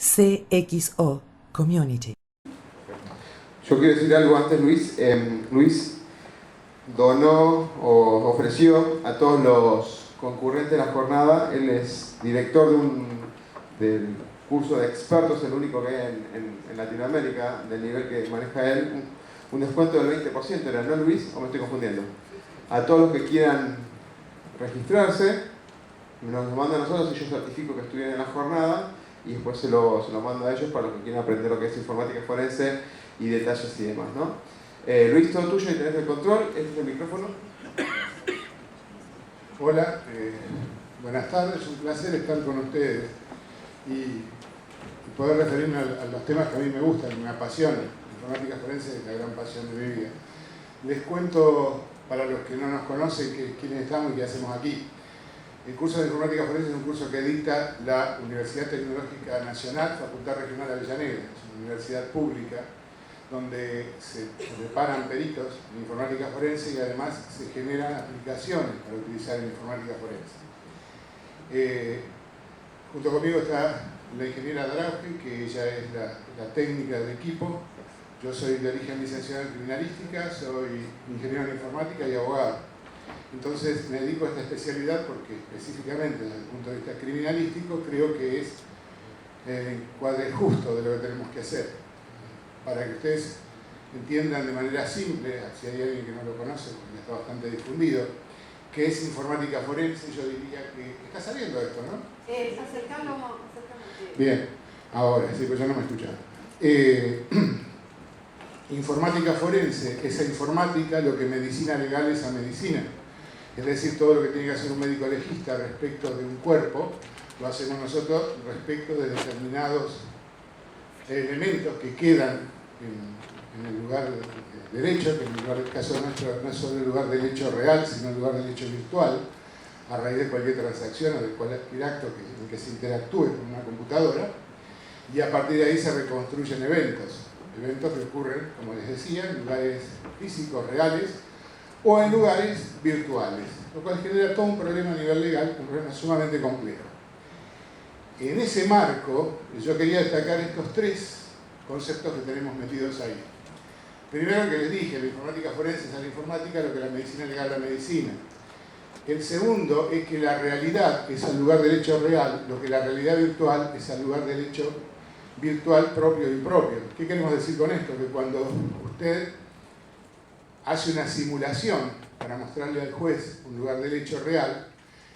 CXO Community. Yo quiero decir algo antes, Luis. Luis donó o ofreció a todos los concurrentes de la jornada. Él es director del curso de expertos, el único que hay en Latinoamérica, del nivel que maneja él, un descuento del 20%. ¿Era, no, Luis? ¿O me estoy confundiendo? A todos los que quieran registrarse, nos lo mandan a nosotros y yo certifico que estuvieron en la jornada y después se lo mando a ellos para los que quieran aprender lo que es informática forense y detalles y demás, ¿no? Luis, todo tuyo y tenés el control. Este es el micrófono. Hola, buenas tardes, es un placer estar con ustedes y poder referirme a los temas que a mí me gustan, que me apasionan. Informática forense es la gran pasión de mi vida. Les cuento, para los que no nos conocen, quiénes estamos y qué hacemos aquí. El curso de Informática Forense es un curso que dicta la Universidad Tecnológica Nacional, Facultad Regional Avellaneda. Es una universidad pública donde se preparan peritos en informática forense y además se generan aplicaciones para utilizar en informática forense. Junto conmigo está la ingeniera Drauge, que ella es la técnica del equipo. Yo soy de origen licenciado en criminalística, soy ingeniero en informática y abogado. Entonces me dedico a esta especialidad porque específicamente desde el punto de vista criminalístico creo que es el encuadre justo de lo que tenemos que hacer. Para que ustedes entiendan de manera simple, si hay alguien que no lo conoce, porque está bastante difundido, qué es informática forense, yo diría que está saliendo esto, ¿no? Acercalo. Bien, ahora, sí, pues yo no me escuchaba. Informática forense, esa informática lo que medicina legal es a medicina. Es decir, todo lo que tiene que hacer un médico legista respecto de un cuerpo, lo hacemos nosotros respecto de determinados elementos que quedan en el lugar del hecho, que en el caso nuestro no es solo el lugar del hecho real, sino el lugar del hecho virtual, a raíz de cualquier transacción o de cualquier acto en el que se interactúe con una computadora, y a partir de ahí se reconstruyen eventos que ocurren, como les decía, en lugares físicos, reales, o en lugares virtuales, lo cual genera todo un problema a nivel legal, un problema sumamente complejo. En ese marco, yo quería destacar estos tres conceptos que tenemos metidos ahí. Primero, que les dije, la informática forense es a la informática lo que la medicina legal es la medicina. El segundo es que la realidad es al lugar del hecho real, lo que la realidad virtual es al lugar del hecho virtual propio y impropio. ¿Qué queremos decir con esto? Que cuando usted hace una simulación para mostrarle al juez un lugar del hecho real,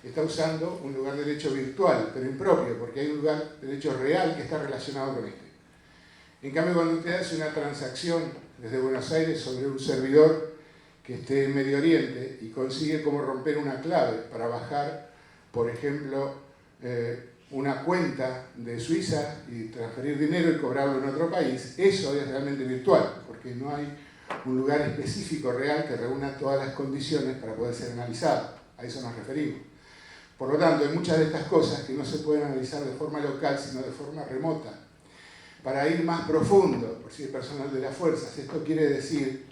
está usando un lugar del hecho virtual, pero impropio, porque hay un lugar del hecho real que está relacionado con este. En cambio, cuando usted hace una transacción desde Buenos Aires sobre un servidor que esté en Medio Oriente y consigue cómo romper una clave para bajar, por ejemplo, una cuenta de Suiza y transferir dinero y cobrarlo en otro país, eso es realmente virtual, porque no hay un lugar específico real que reúna todas las condiciones para poder ser analizado. A eso nos referimos. Por lo tanto, hay muchas de estas cosas que no se pueden analizar de forma local, sino de forma remota. Para ir más profundo, por si hay personal de las fuerzas, esto quiere decir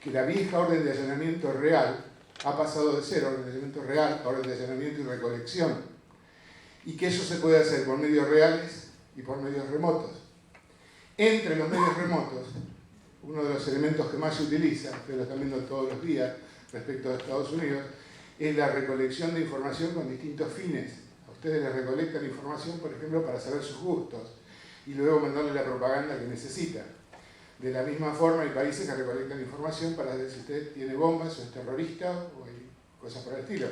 que la vieja orden de allanamiento real ha pasado de ser orden de allanamiento real a orden de allanamiento y recolección. Y que eso se puede hacer por medios reales y por medios remotos. Entre los medios remotos, uno de los elementos que más se utiliza, ustedes lo están viendo todos los días respecto a Estados Unidos, es la recolección de información con distintos fines. A ustedes les recolectan información, por ejemplo, para saber sus gustos y luego mandarle la propaganda que necesitan. De la misma forma, hay países que recolectan información para ver si usted tiene bombas o es terrorista o hay cosas por el estilo.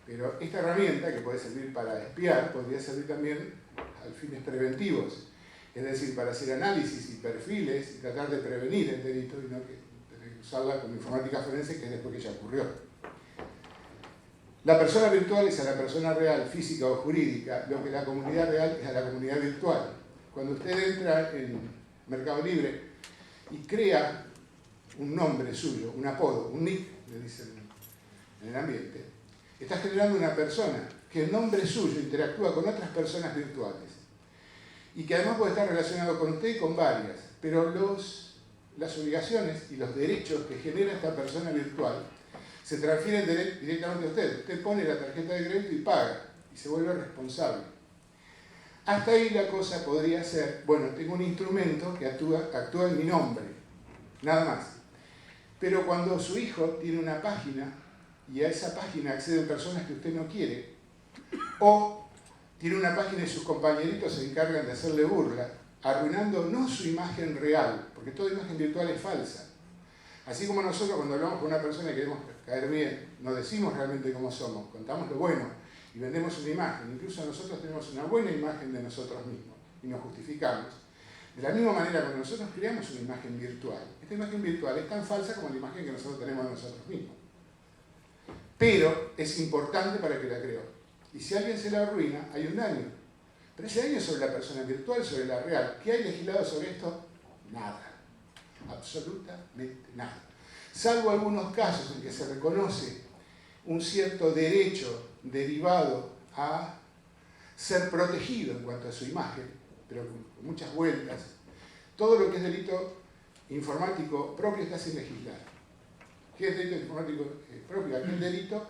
Pero esta herramienta, que puede servir para espiar, podría servir también a fines preventivos. Es decir, para hacer análisis y perfiles y tratar de prevenir el delito y no que tener que usarla como informática forense, que es después que ya ocurrió. La persona virtual es a la persona real, física o jurídica, lo que la comunidad real es a la comunidad virtual. Cuando usted entra en Mercado Libre y crea un nombre suyo, un apodo, un nick, le dicen en el ambiente, está generando una persona que el nombre suyo interactúa con otras personas virtuales y que además puede estar relacionado con usted y con varias, pero las obligaciones y los derechos que genera esta persona virtual se transfieren directamente a usted. Usted pone la tarjeta de crédito y paga, y se vuelve responsable. Hasta ahí la cosa podría ser, bueno, tengo un instrumento que actúa en mi nombre, nada más. Pero cuando su hijo tiene una página y a esa página acceden personas que usted no quiere, o tiene una página y sus compañeritos se encargan de hacerle burla, arruinando no su imagen real, porque toda imagen virtual es falsa. Así como nosotros cuando hablamos con una persona y queremos caer bien, no decimos realmente cómo somos, contamos lo bueno y vendemos una imagen. Incluso nosotros tenemos una buena imagen de nosotros mismos y nos justificamos. De la misma manera, cuando nosotros creamos una imagen virtual, esta imagen virtual es tan falsa como la imagen que nosotros tenemos de nosotros mismos. Pero es importante para que la creó. Y si alguien se la arruina, hay un daño. Pero ese daño es sobre la persona virtual, sobre la real. ¿Qué hay legislado sobre esto? Nada. Absolutamente nada. Salvo algunos casos en que se reconoce un cierto derecho derivado a ser protegido en cuanto a su imagen, pero con muchas vueltas, todo lo que es delito informático propio está sin legislar. ¿Qué es delito informático propio? Aquel delito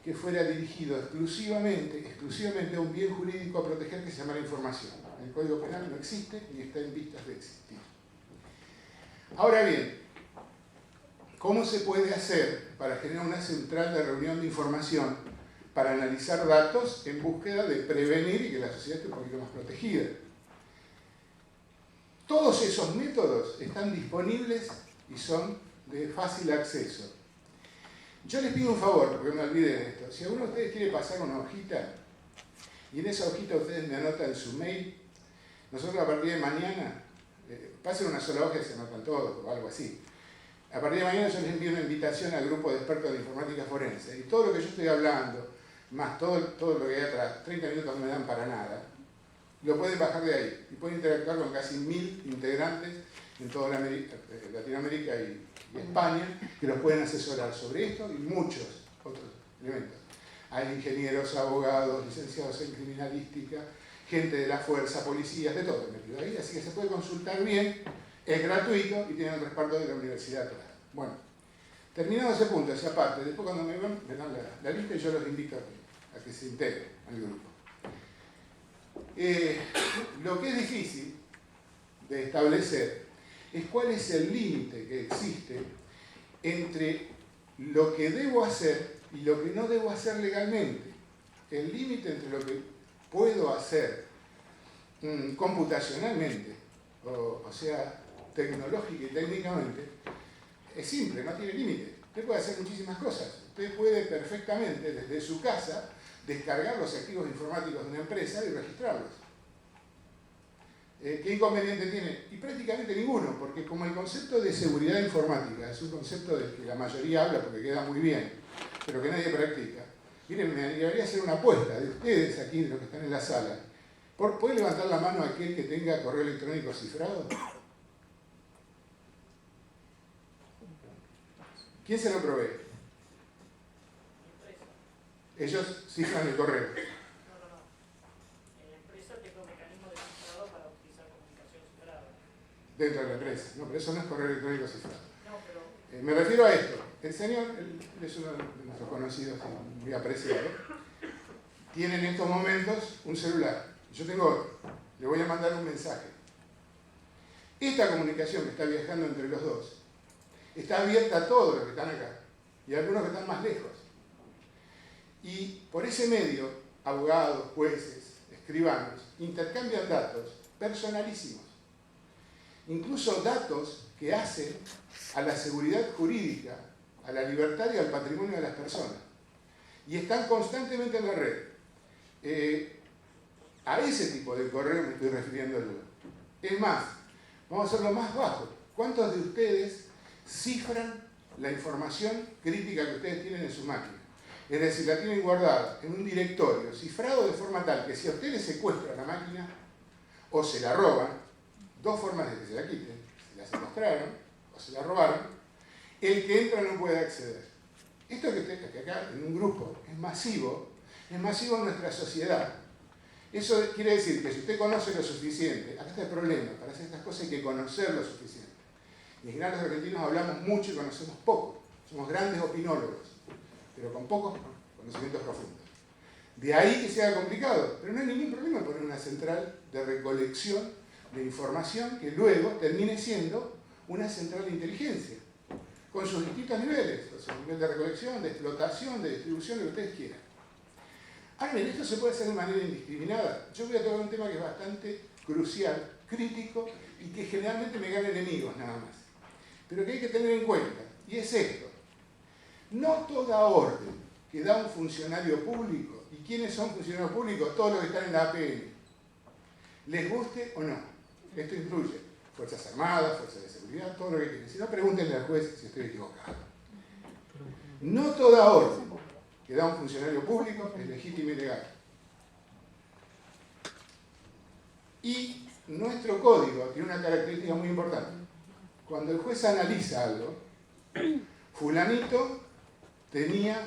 que fuera dirigido exclusivamente a un bien jurídico a proteger que se llama la información. El Código Penal no existe ni está en vistas de existir. Ahora bien, ¿cómo se puede hacer para generar una central de reunión de información para analizar datos en búsqueda de prevenir y que la sociedad esté un poquito más protegida? Todos esos métodos están disponibles y son de fácil acceso. Yo les pido un favor, porque me olvide de esto. Si alguno de ustedes quiere pasar una hojita, y en esa hojita ustedes me anotan su mail, nosotros a partir de mañana, pasen una sola hoja y se anotan todos, o algo así. A partir de mañana yo les envío una invitación al grupo de expertos de informática forense. Y todo lo que yo estoy hablando, más todo lo que hay atrás, 30 minutos no me dan para nada, lo pueden bajar de ahí. Y pueden interactuar con casi 1000 integrantes en toda Latinoamérica y España, que los pueden asesorar sobre esto y muchos otros elementos. Hay ingenieros, abogados, licenciados en criminalística, gente de la fuerza, policías, de todo metido ahí, así que se puede consultar bien, es gratuito y tiene el respaldo de la universidad atrás. Bueno, terminado ese punto, esa parte, después cuando me dan la lista y yo los invito a que se integren al grupo. Lo que es difícil de establecer es cuál es el límite que existe entre lo que debo hacer y lo que no debo hacer legalmente. El límite entre lo que puedo hacer computacionalmente, o sea, tecnológica y técnicamente, es simple, no tiene límite. Usted puede hacer muchísimas cosas. Usted puede perfectamente, desde su casa, descargar los activos informáticos de una empresa y registrarlos. ¿Qué inconveniente tiene? Y prácticamente ninguno, porque como el concepto de seguridad informática es un concepto del que la mayoría habla porque queda muy bien, pero que nadie practica. Miren, me debería hacer una apuesta de ustedes aquí, de los que están en la sala. ¿Puede levantar la mano aquel que tenga correo electrónico cifrado? ¿Quién se lo provee? Ellos cifran el correo. Dentro de la empresa. No, pero eso no es correo electrónico cifrado. Me refiero a esto. El señor, él es uno de nuestros conocidos, muy apreciado, tiene en estos momentos un celular. Yo tengo otro. Le voy a mandar un mensaje. Esta comunicación que está viajando entre los dos está abierta a todos los que están acá y a algunos que están más lejos. Y por ese medio, abogados, jueces, escribanos, intercambian datos personalísimos. Incluso datos que hacen a la seguridad jurídica, a la libertad y al patrimonio de las personas. Y están constantemente en la red. A ese tipo de correo me estoy refiriendo yo. Es más, vamos a hacerlo más bajo. ¿Cuántos de ustedes cifran la información crítica que ustedes tienen en su máquina? Es decir, la tienen guardada en un directorio, cifrado de forma tal que si a ustedes secuestran la máquina o se la roban, dos formas de que se la quiten, se la secuestraron o se la robaron, el que entra no puede acceder. Esto que acá en un grupo es masivo en nuestra sociedad. Eso quiere decir que si usted conoce lo suficiente, acá está el problema, para hacer estas cosas hay que conocer lo suficiente. En general los argentinos hablamos mucho y conocemos poco, somos grandes opinólogos, pero con pocos conocimientos profundos. De ahí que sea complicado, pero no hay ningún problema poner una central de recolección de información que luego termine siendo una central de inteligencia, con sus distintos niveles, o sea, nivel de recolección, de explotación, de distribución, lo que ustedes quieran. Ahora bien, esto se puede hacer de manera indiscriminada. Yo voy a tocar un tema que es bastante crucial, crítico, y que generalmente me gana enemigos nada más, pero que hay que tener en cuenta, y es esto. No toda orden que da un funcionario público, ¿y quiénes son funcionarios públicos? Todos los que están en la APN, les guste o no. Esto incluye Fuerzas Armadas, Fuerzas de Seguridad, todo lo que quieran. Si no, pregúntenle al juez si estoy equivocado. No toda orden que da un funcionario público es legítima y legal. Y nuestro código tiene una característica muy importante. Cuando el juez analiza algo, fulanito tenía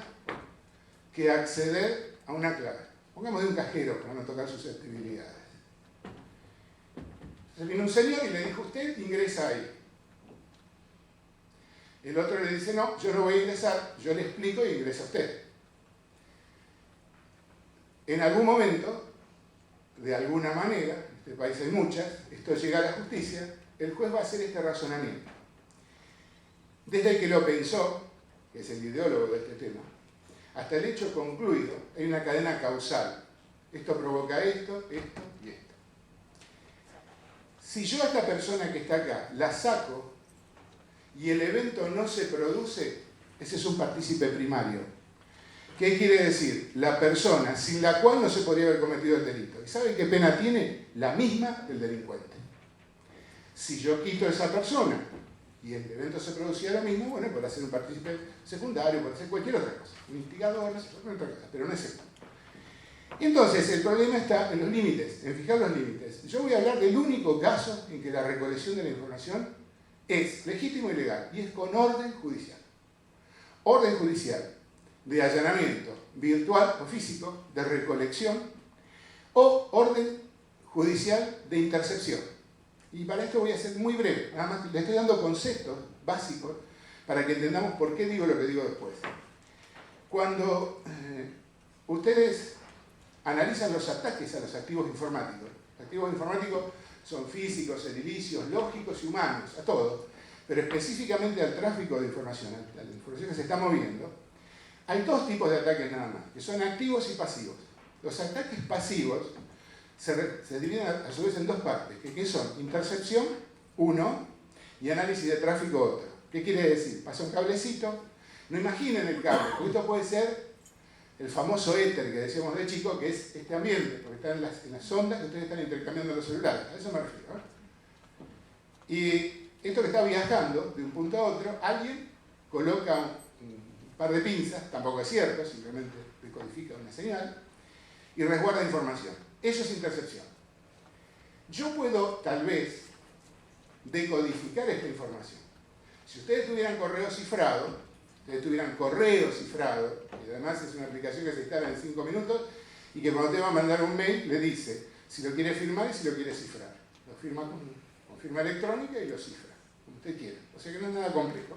que acceder a una clave. Pongamos de un cajero para no tocar susceptibilidades. Entonces vino un señor y le dijo, usted ingresa ahí. El otro le dice, no, yo no voy a ingresar, yo le explico y ingresa usted. En algún momento, de alguna manera, en este país hay muchas, esto llega a la justicia, el juez va a hacer este razonamiento. Desde el que lo pensó, que es el ideólogo de este tema, hasta el hecho concluido, hay una cadena causal. Esto provoca esto, esto y esto. Si yo a esta persona que está acá la saco y el evento no se produce, ese es un partícipe primario. ¿Qué quiere decir? La persona sin la cual no se podría haber cometido el delito. ¿Y saben qué pena tiene? La misma del delincuente. Si yo quito a esa persona y el evento se producía lo mismo, bueno, puede ser un partícipe secundario, puede ser cualquier otra cosa. Un instigador, no sé, otra cosa, pero no es esto. Entonces, el problema está en los límites, en fijar los límites. Yo voy a hablar del único caso en que la recolección de la información es legítimo y legal, y es con orden judicial. Orden judicial de allanamiento virtual o físico, de recolección, o orden judicial de intercepción. Y para esto voy a ser muy breve, nada más le estoy dando conceptos básicos para que entendamos por qué digo lo que digo después. Cuando ustedes analizan los ataques a los activos informáticos, los activos informáticos son físicos, edilicios, lógicos y humanos, a todos, pero específicamente al tráfico de información, a la información que se está moviendo, hay dos tipos de ataques nada más, que son activos y pasivos. Los ataques pasivos se dividen a su vez en dos partes, que son intercepción, uno, y análisis de tráfico, otro. ¿Qué quiere decir? Pasa un cablecito, no imaginen el cable, porque esto puede ser el famoso éter que decíamos de chico, que es este ambiente, porque están en las ondas que ustedes están intercambiando en los celulares, a eso me refiero. Y esto que está viajando de un punto a otro, alguien coloca un par de pinzas, tampoco es cierto, simplemente decodifica una señal, y resguarda información. Eso es intercepción. Yo puedo, tal vez, decodificar esta información. Si ustedes tuvieran correo cifrado, y además es una aplicación que se instala en 5 minutos, y que cuando te va a mandar un mail, le dice si lo quiere firmar y si lo quiere cifrar. Lo firma con firma electrónica y lo cifra, como usted quiera. O sea que no es nada complejo.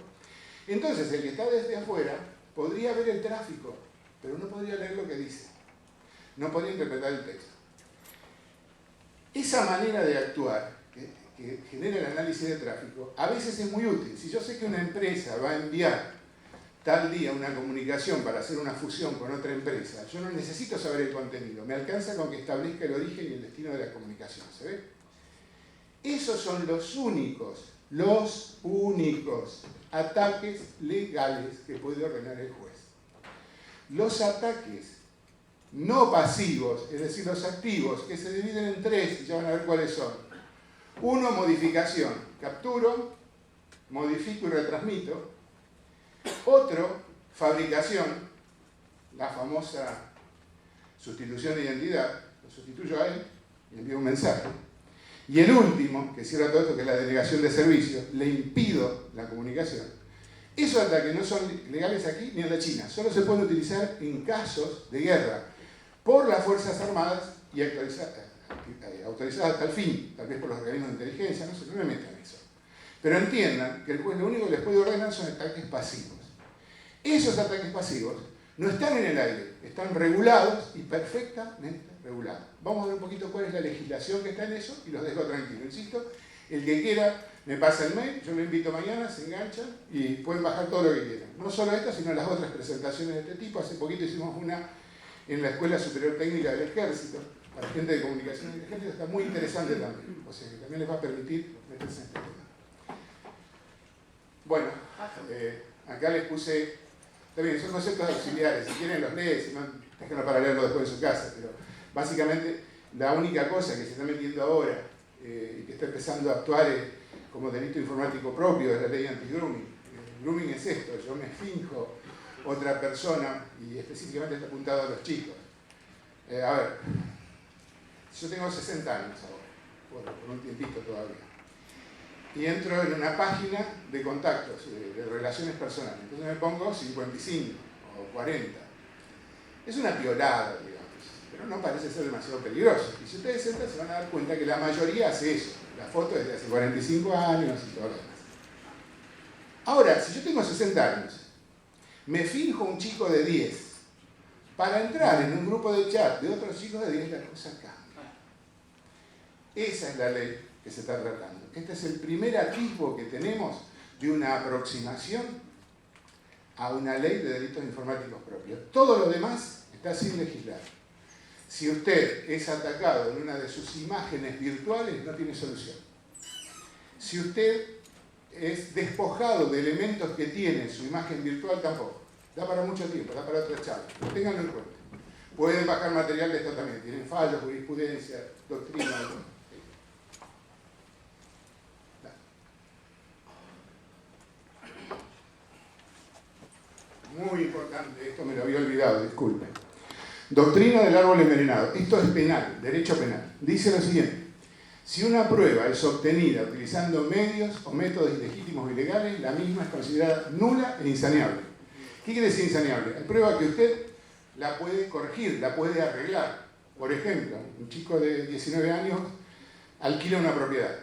Entonces, el que está desde afuera podría ver el tráfico, pero no podría leer lo que dice. No podría interpretar el texto. Esa manera de actuar, que genera el análisis de tráfico, a veces es muy útil. Si yo sé que una empresa va a enviar tal día una comunicación para hacer una fusión con otra empresa, yo no necesito saber el contenido, me alcanza con que establezca el origen y el destino de la comunicación, ¿se ve? Esos son los únicos ataques legales que puede ordenar el juez. Los ataques no pasivos, es decir, los activos, que se dividen en tres, y ya van a ver cuáles son. Uno, modificación, capturo, modifico y retransmito. Otro, fabricación, la famosa sustitución de identidad, lo sustituyo a él y envío un mensaje. Y el último, que cierra todo esto, que es la denegación de servicios, le impido la comunicación. Esos ataques no son legales aquí ni en la China, solo se pueden utilizar en casos de guerra por las Fuerzas Armadas y autorizadas hasta el fin, tal vez por los organismos de inteligencia, no sé, no me metan en eso. Pero entiendan que el juez lo único que les puede ordenar son ataques pasivos. Esos ataques pasivos no están en el aire, están regulados y perfectamente regulados. Vamos a ver un poquito cuál es la legislación que está en eso y los dejo tranquilos. Insisto, el que quiera me pasa el mail, yo lo invito mañana, se enganchan y pueden bajar todo lo que quieran. No solo esta, sino las otras presentaciones de este tipo. Hace poquito hicimos una en la Escuela Superior Técnica del Ejército, para gente de comunicación del Ejército, está muy interesante también. O sea, que también les va a permitir meterse en este tema. Bueno, acá les puse, también son conceptos auxiliares, si quieren los leen, si no, déjenlo para leerlo después en su casa, pero básicamente la única cosa que se está metiendo ahora y que está empezando a actuar como delito informático propio es la ley anti-grooming. Grooming es esto, yo me finjo otra persona y específicamente está apuntado a los chicos. A ver, yo tengo 60 años ahora, por un tiempito todavía, y entro en una página de contactos, de relaciones personales. Entonces me pongo 55 o 40. Es una piolada, digamos, pero no parece ser demasiado peligroso. Y si ustedes entran se van a dar cuenta que la mayoría hace eso. La foto es de hace 45 años y todo lo demás. Ahora, si yo tengo 60 años, me finjo un chico de 10 para entrar en un grupo de chat de otros chicos de 10, la cosa cambia. Esa es la ley que se está tratando. Este es el primer atisbo que tenemos de una aproximación a una ley de delitos informáticos propios. Todo lo demás está sin legislar. Si usted es atacado en una de sus imágenes virtuales, no tiene solución. Si usted es despojado de elementos que tiene su imagen virtual, tampoco. Da para mucho tiempo, da para otra charla. Ténganlo en cuenta. Pueden bajar material de esto también. Tienen fallos, jurisprudencia, doctrina. Muy importante, esto me lo había olvidado, disculpen. Doctrina del árbol envenenado. Esto es penal, derecho penal. Dice lo siguiente. Si una prueba es obtenida utilizando medios o métodos ilegítimos o ilegales, la misma es considerada nula e insaneable. ¿Qué quiere decir insaneable? Hay prueba que usted la puede corregir, la puede arreglar. Por ejemplo, un chico de 19 años alquila una propiedad.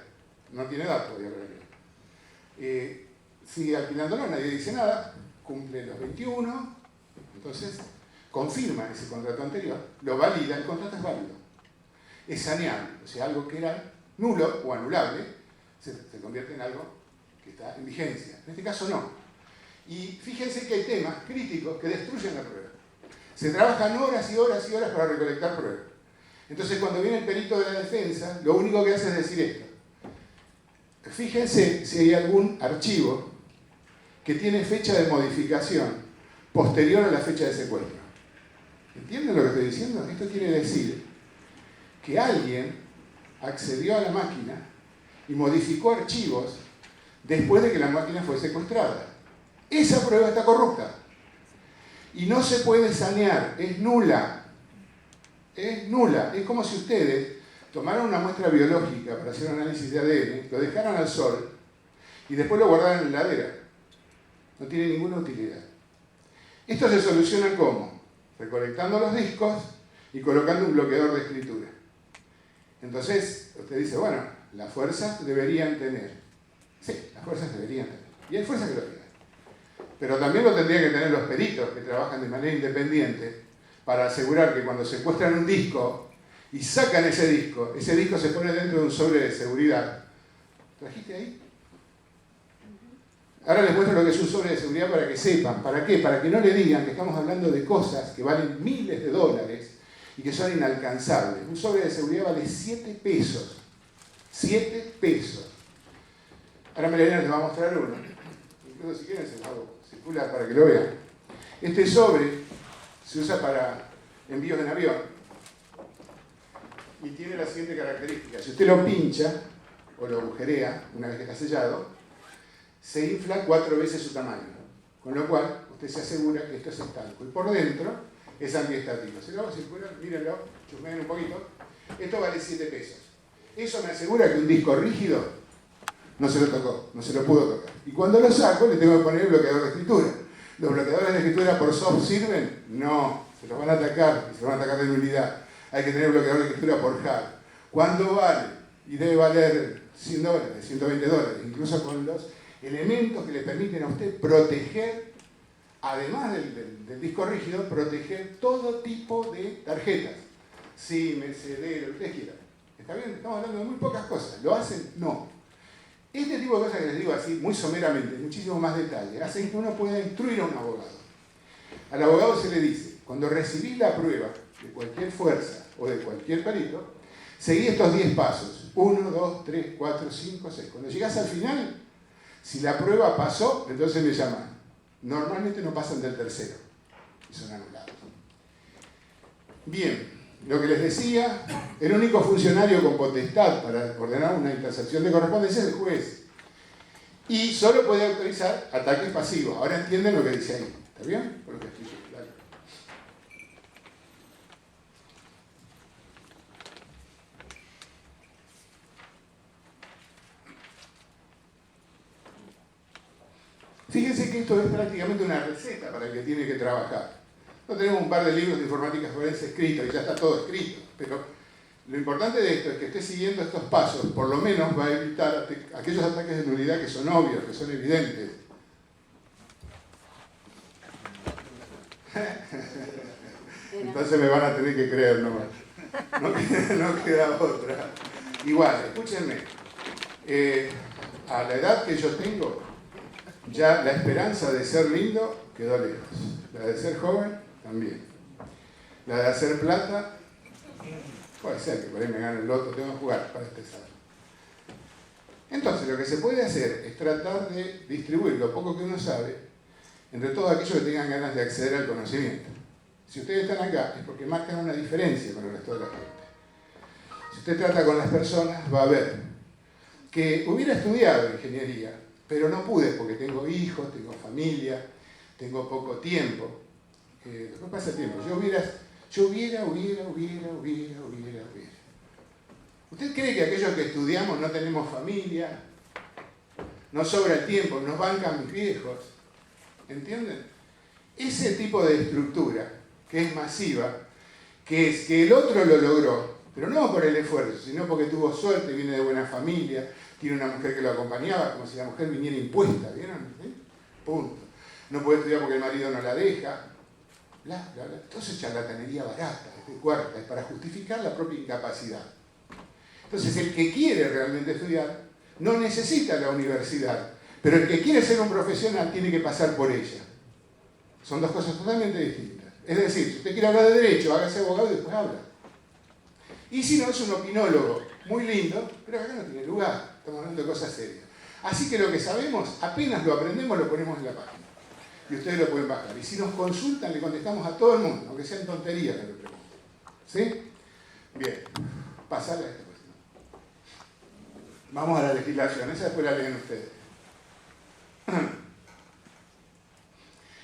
No tiene edad todavía para alquilar. Sigue alquilándolo, nadie dice nada, cumple los 21, entonces confirma ese contrato anterior, lo valida, el contrato es válido. Es saneable, o sea, algo que era nulo o anulable se convierte en algo que está en vigencia. En este caso no. Y fíjense que hay temas críticos que destruyen la prueba. Se trabajan horas y horas y horas para recolectar pruebas. Entonces cuando viene el perito de la defensa, lo único que hace es decir esto. Fíjense si hay algún archivo que tiene fecha de modificación posterior a la fecha de secuestro. ¿Entienden lo que estoy diciendo? Esto quiere decir que alguien accedió a la máquina y modificó archivos después de que la máquina fue secuestrada. Esa prueba está corrupta y no se puede sanear, es nula. Es nula. Es como si ustedes tomaran una muestra biológica para hacer un análisis de ADN, lo dejaran al sol y después lo guardaran en la heladera. No tiene ninguna utilidad. Esto se soluciona ¿cómo? Recolectando los discos y colocando un bloqueador de escritura. Entonces, usted dice, bueno, las fuerzas deberían tener. Sí, las fuerzas deberían tener. Y hay fuerzas que lo tienen. Pero también lo tendrían que tener los peritos que trabajan de manera independiente para asegurar que cuando secuestran un disco y sacan ese disco se pone dentro de un sobre de seguridad. ¿Trajiste ahí? Ahora les muestro lo que es un sobre de seguridad para que sepan. ¿Para qué? Para que no le digan que estamos hablando de cosas que valen miles de dólares y que son inalcanzables. Un sobre de seguridad vale 7 pesos. 7 pesos. Ahora Melania les va a mostrar uno. Incluso si quieren se lo hago circular para que lo vean. Este sobre se usa para envíos en avión y tiene la siguiente característica. Si usted lo pincha o lo agujerea una vez que está sellado, se infla 4 veces su tamaño, con lo cual usted se asegura que esto es estanco. Y por dentro es antiestático. Se lo hago circular, mírenlo, chusmeen un poquito. Esto vale 7 pesos. Eso me asegura que un disco rígido no se lo tocó, no se lo pudo tocar. Y cuando lo saco le tengo que poner el bloqueador de escritura. ¿Los bloqueadores de escritura por soft sirven? No, se los van a atacar, y se los van a atacar de nulidad. Hay que tener bloqueador de escritura por hard. ¿Cuánto vale? Y debe valer $100, $120, incluso con los elementos que le permiten a usted proteger además del disco rígido, proteger todo tipo de tarjetas. SIM, CD, lo que ustedes quieran. ¿Está bien? Estamos hablando de muy pocas cosas. ¿Lo hacen? No. Este tipo de cosas que les digo así, muy someramente, muchísimo más detalle, hacen que uno pueda instruir a un abogado. Al abogado se le dice, cuando recibís la prueba de cualquier fuerza o de cualquier perito, seguí estos 10 pasos. 1, 2, 3, 4, 5, 6. Cuando llegás al final, si la prueba pasó, entonces me llaman. Normalmente no pasan del tercero y son anulados. Bien, lo que les decía, el único funcionario con potestad para ordenar una intersección de correspondencia es el juez. Y solo puede autorizar ataques pasivos. Ahora entienden lo que dice ahí. ¿Está bien? Por lo que expliqué. Dale. Fíjense que esto es prácticamente una receta para el que tiene que trabajar. No tenemos un par de libros de informática forense escritos y ya está todo escrito, pero lo importante de esto es que esté siguiendo estos pasos, por lo menos va a evitar aquellos ataques de nulidad que son obvios, que son evidentes. Entonces me van a tener que creer, no queda otra. Igual, escúchenme, a la edad que yo tengo, ya la esperanza de ser lindo quedó lejos. La de ser joven, también. La de hacer plata, puede ser que por ahí me gane el loto, tengo que jugar para empezar. Entonces, lo que se puede hacer es tratar de distribuir lo poco que uno sabe entre todos aquellos que tengan ganas de acceder al conocimiento. Si ustedes están acá es porque marcan una diferencia con el resto de la gente. Si usted trata con las personas, va a ver que hubiera estudiado ingeniería, pero no pude porque tengo hijos, tengo familia, tengo poco tiempo. Después pasa tiempo. Yo hubiera. ¿Usted cree que aquellos que estudiamos no tenemos familia? Nos sobra el tiempo, nos bancan mis viejos. ¿Entienden? Ese tipo de estructura, que es masiva, que es que el otro lo logró, pero no por el esfuerzo, sino porque tuvo suerte, viene de buena familia, tiene una mujer que lo acompañaba, como si la mujer viniera impuesta, ¿vieron? ¿Sí? Punto. No puede estudiar porque el marido no la deja. Bla, bla, bla. Entonces charlatanería barata, es de cuarta, es para justificar la propia incapacidad. Entonces el que quiere realmente estudiar no necesita la universidad, pero el que quiere ser un profesional tiene que pasar por ella. Son dos cosas totalmente distintas. Es decir, si usted quiere hablar de derecho, hágase abogado y después habla. Y si no, es un opinólogo muy lindo, pero acá no tiene lugar, estamos hablando de cosas serias. Así que lo que sabemos, apenas lo aprendemos, lo ponemos en la página. Y ustedes lo pueden bajar. Y si nos consultan, le contestamos a todo el mundo, aunque sean tonterías que le pregunten. ¿Sí? Bien. Pasarle a esta cuestión. Vamos a la legislación. Esa después la leen ustedes.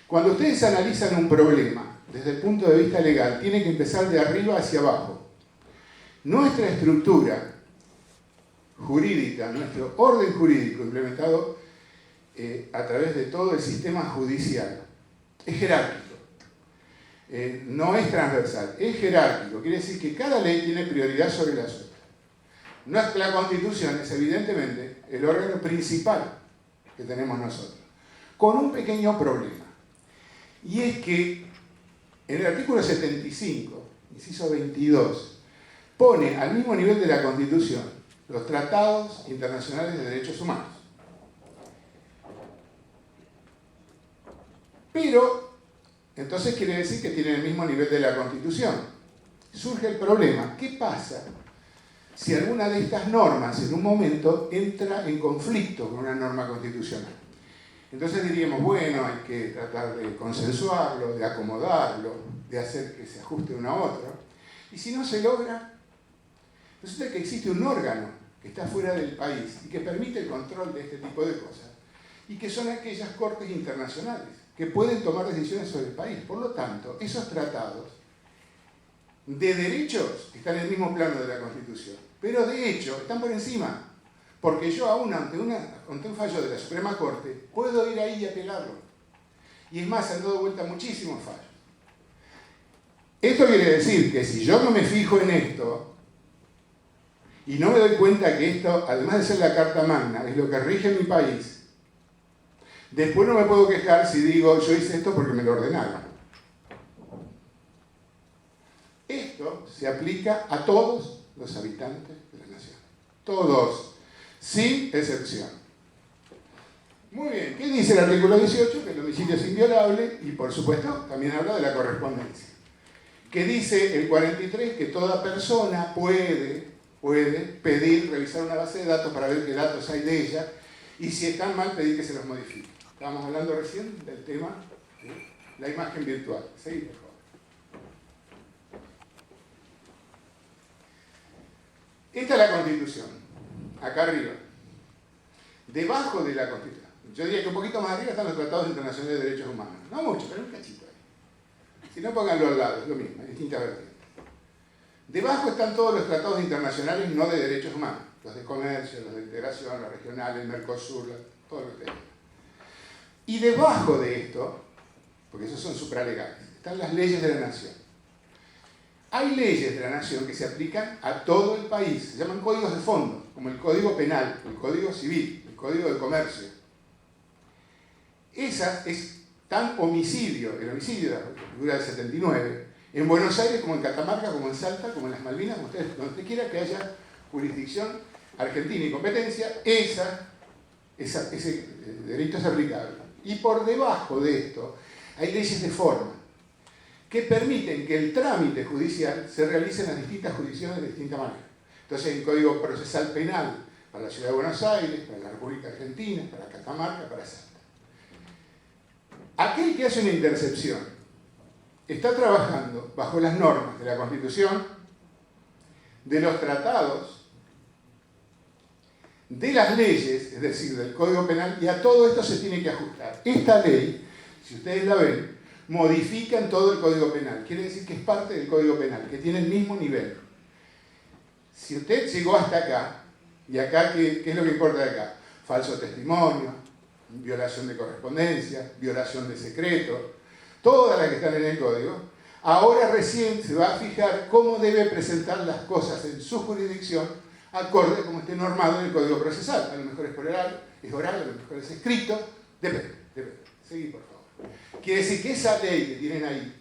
Cuando ustedes analizan un problema desde el punto de vista legal, tienen que empezar de arriba hacia abajo. Nuestra estructura jurídica, nuestro orden jurídico implementado a través de todo el sistema judicial, es jerárquico. No es transversal, es jerárquico. Quiere decir que cada ley tiene prioridad sobre las otras. La Constitución es evidentemente el órgano principal que tenemos nosotros, con un pequeño problema. Y es que en el artículo 75, inciso 22, pone al mismo nivel de la Constitución los tratados internacionales de derechos humanos. Pero, entonces quiere decir que tienen el mismo nivel de la Constitución. Surge el problema, ¿qué pasa si alguna de estas normas en un momento entra en conflicto con una norma constitucional? Entonces diríamos, bueno, hay que tratar de consensuarlo, de acomodarlo, de hacer que se ajuste uno a otro. Y si no se logra, resulta que existe un órgano que está fuera del país y que permite el control de este tipo de cosas, y que son aquellas cortes internacionales que pueden tomar decisiones sobre el país. Por lo tanto, esos tratados de derechos están en el mismo plano de la Constitución, pero de hecho están por encima, porque yo aún ante un fallo de la Suprema Corte puedo ir ahí y apelarlo. Y es más, han dado vuelta muchísimos fallos. Esto quiere decir que si yo no me fijo en esto y no me doy cuenta que esto, además de ser la Carta Magna, es lo que rige mi país, Después no me puedo quejar si digo yo hice esto porque me lo ordenaron. Esto se aplica a todos los habitantes de la nación. Todos, sin excepción. Muy bien, ¿qué dice el artículo 18? Que el domicilio es inviolable y por supuesto también habla de la correspondencia. ¿Qué dice el 43? Que toda persona puede pedir, revisar una base de datos para ver qué datos hay de ella y si están mal pedir que se los modifique. Estábamos hablando recién del tema de la imagen virtual. Seguí, por favor. Esta es la Constitución, acá arriba. Debajo de la Constitución, yo diría que un poquito más arriba están los tratados internacionales de derechos humanos. No mucho, pero un cachito ahí. Si no, pónganlo al lado, es lo mismo, hay distintas vertientes. Debajo están todos los tratados internacionales no de derechos humanos, los de comercio, los de integración, los regionales, el Mercosur, todo lo que ustedes. Y debajo de esto, porque esos son supralegales, están las leyes de la nación. Hay leyes de la nación que se aplican a todo el país, se llaman códigos de fondo, como el Código Penal, el Código Civil, el Código de Comercio. Esa es tan homicidio, el homicidio de la figura del 79, en Buenos Aires como en Catamarca, como en Salta, como en las Malvinas, donde usted quiera que haya jurisdicción argentina y competencia, ese delito es aplicable. Y por debajo de esto hay leyes de forma que permiten que el trámite judicial se realice en las distintas jurisdicciones de distinta manera. Entonces hay un código procesal penal para la Ciudad de Buenos Aires, para la República Argentina, para Catamarca, para Salta. Aquel que hace una intercepción está trabajando bajo las normas de la Constitución, de los tratados, de las leyes, es decir, del Código Penal, y a todo esto se tiene que ajustar. Esta ley, si ustedes la ven, modifica en todo el Código Penal. Quiere decir que es parte del Código Penal, que tiene el mismo nivel. Si usted llegó hasta acá, y acá, ¿qué es lo que importa de acá? Falso testimonio, violación de correspondencia, violación de secreto, todas las que están en el Código, ahora recién se va a fijar cómo debe presentar las cosas en su jurisdicción, acorde como esté normado en el Código Procesal. A lo mejor es oral, a lo mejor es escrito, depende. Seguí, por favor. Quiere decir que esa ley que tienen ahí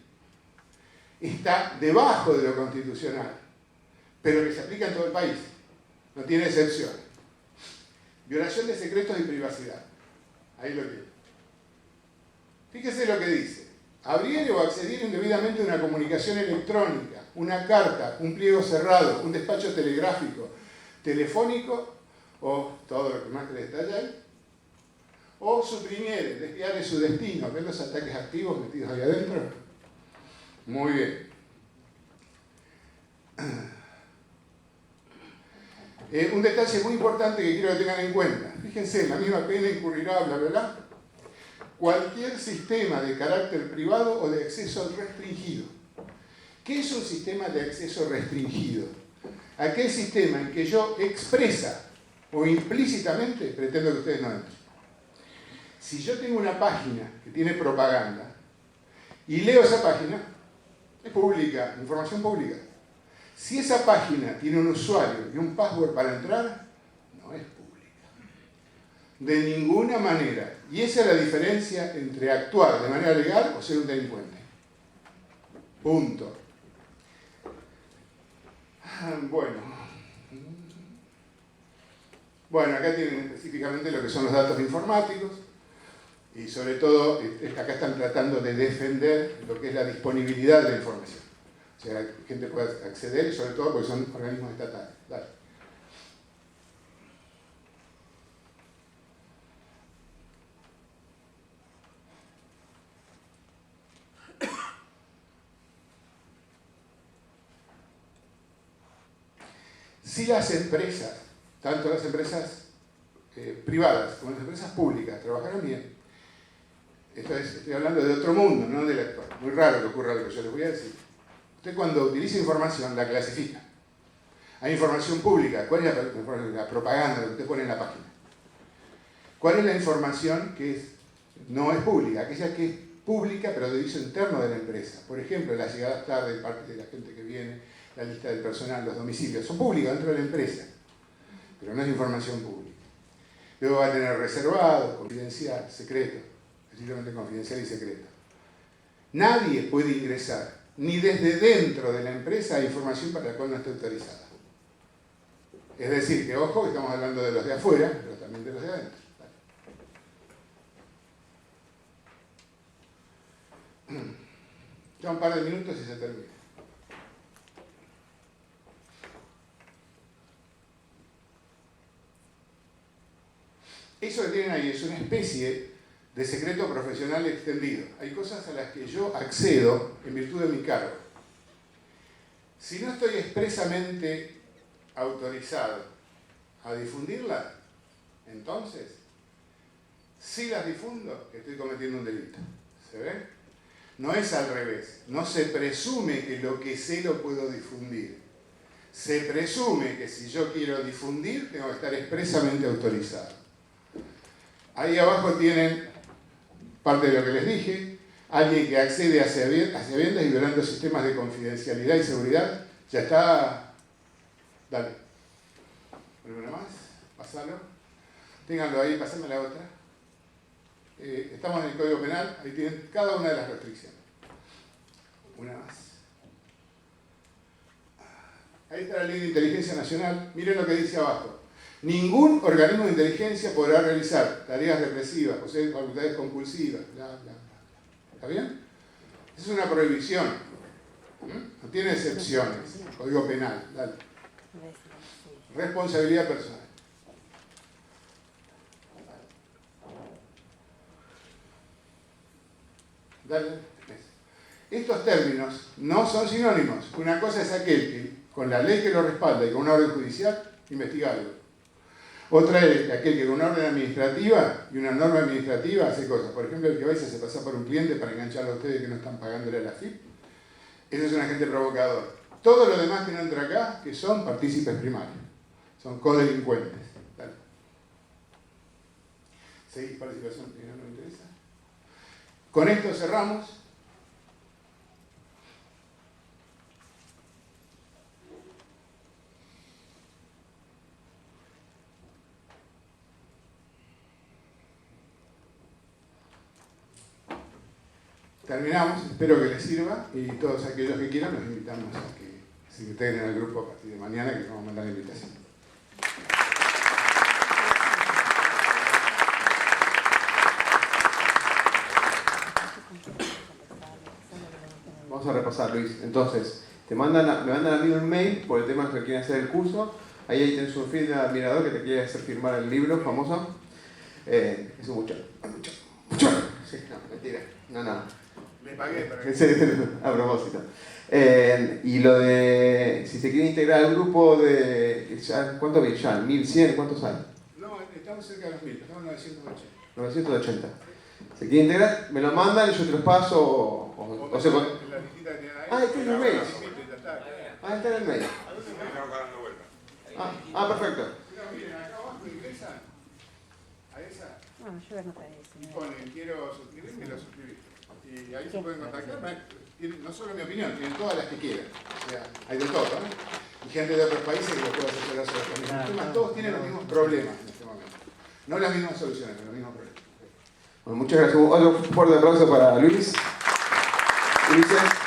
está debajo de lo constitucional, pero que se aplica en todo el país, no tiene excepciones. Violación de secretos y privacidad. Ahí lo tiene. Fíjese lo que dice. Abrir o acceder indebidamente a una comunicación electrónica, una carta, un pliego cerrado, un despacho telegráfico, telefónico, o todo lo que más que detalla ahí, o suprimir, desviar de su destino, ver los ataques activos metidos ahí adentro. Muy bien. Un detalle muy importante que quiero que tengan en cuenta. Fíjense, la misma pena incurrirá, bla, bla, bla. Cualquier sistema de carácter privado o de acceso restringido. ¿Qué es un sistema de acceso restringido? Aquel sistema en que yo expresa o implícitamente pretendo que ustedes no entren. Si yo tengo una página que tiene propaganda y leo esa página, es pública, información pública. Si esa página tiene un usuario y un password para entrar, no es pública. De ninguna manera. Y esa es la diferencia entre actuar de manera legal o ser un delincuente. Punto. Bueno, acá tienen específicamente lo que son los datos informáticos y sobre todo acá están tratando de defender lo que es la disponibilidad de la información. O sea, la gente puede acceder, y sobre todo porque son organismos estatales. Dale. Si las empresas, tanto las empresas privadas como las empresas públicas, trabajaran bien, estoy hablando de otro mundo, no del actual. Muy raro que ocurra lo que yo les voy a decir. Usted cuando utiliza información la clasifica. Hay información pública. ¿Cuál es la propaganda que usted pone en la página? ¿Cuál es la información que no es pública? Aquella que es pública pero de uso interno de la empresa. Por ejemplo, las llegadas tarde de parte de la gente que viene, la lista del personal, los domicilios. Son públicos dentro de la empresa, pero no es información pública. Luego va a tener reservado, confidencial, secreto, estrictamente confidencial y secreto. Nadie puede ingresar, ni desde dentro de la empresa, a información para la cual no esté autorizada. Es decir, que ojo, que estamos hablando de los de afuera, pero también de los de adentro. Ya un par de minutos y se termina. Eso que tienen ahí es una especie de secreto profesional extendido. Hay cosas a las que yo accedo en virtud de mi cargo. Si no estoy expresamente autorizado a difundirlas, entonces, si las difundo, estoy cometiendo un delito. ¿Se ve? No es al revés. No se presume que lo que sé lo puedo difundir. Se presume que si yo quiero difundir, tengo que estar expresamente autorizado. Ahí abajo tienen parte de lo que les dije. Alguien que accede a sabiendas y violando sistemas de confidencialidad y seguridad. Ya está. Dale. Una más. Pasalo. Ténganlo ahí, pasame la otra. Estamos en el Código Penal. Ahí tienen cada una de las restricciones. Una más. Ahí está la Ley de Inteligencia Nacional. Miren lo que dice abajo. Ningún organismo de inteligencia podrá realizar tareas represivas, poseer facultades compulsivas, bla, bla, bla. ¿Está bien? Esa es una prohibición. No tiene excepciones. Código Penal. Dale. Responsabilidad personal. Dale. Estos términos no son sinónimos. Una cosa es aquel que, con la ley que lo respalda y con una orden judicial, investiga algo. Otra es aquel que con una orden administrativa y una norma administrativa hace cosas. Por ejemplo, el que va y se hace pasar por un cliente para engancharlo a ustedes que no están pagándole a la FIP. Ese es un agente provocador. Todo lo demás que no entra acá, que son partícipes primarios. Son codelincuentes. Dale. ¿Seguís participación? ¿No me interesa? Con esto cerramos. Terminamos, espero que les sirva y todos aquellos que quieran los invitamos a que se integren al grupo a partir de mañana, que les vamos a mandar la invitación. Vamos a repasar, Luis. Entonces, me mandan a mí un mail por el tema que quieren hacer el curso. Ahí tienes un feed de admirador que te quiere hacer firmar el libro famoso. Es un mucho. Sí, no, mentira. No. Me pagué para que... A propósito. Y lo de, si se quiere integrar al grupo de, ¿cuánto viene ya? ¿1100? ¿Cuántos hay? No, estamos cerca de los 1000, estamos en 980. 980. ¿Se quiere integrar? Me lo mandan y yo te los paso o se... La listita que tienen ahí. Ah, está en el mail. Ah, está en el mail. Perfecto. Miren, acá abajo ingresan a esa Yo les notaré eso. y ponen quiero suscribirme y lo suscribí. Y ahí se pueden contactar. No solo mi opinión, tienen todas las que quieran. O sea, hay de todo, ¿no? Y gente de otros países que los puede asesorar sobre los mismos temas. Todos tienen los mismos problemas en este momento. No las mismas soluciones, pero los mismos problemas. Bueno, muchas gracias. Otro fuerte aplauso para Luis. Ulises.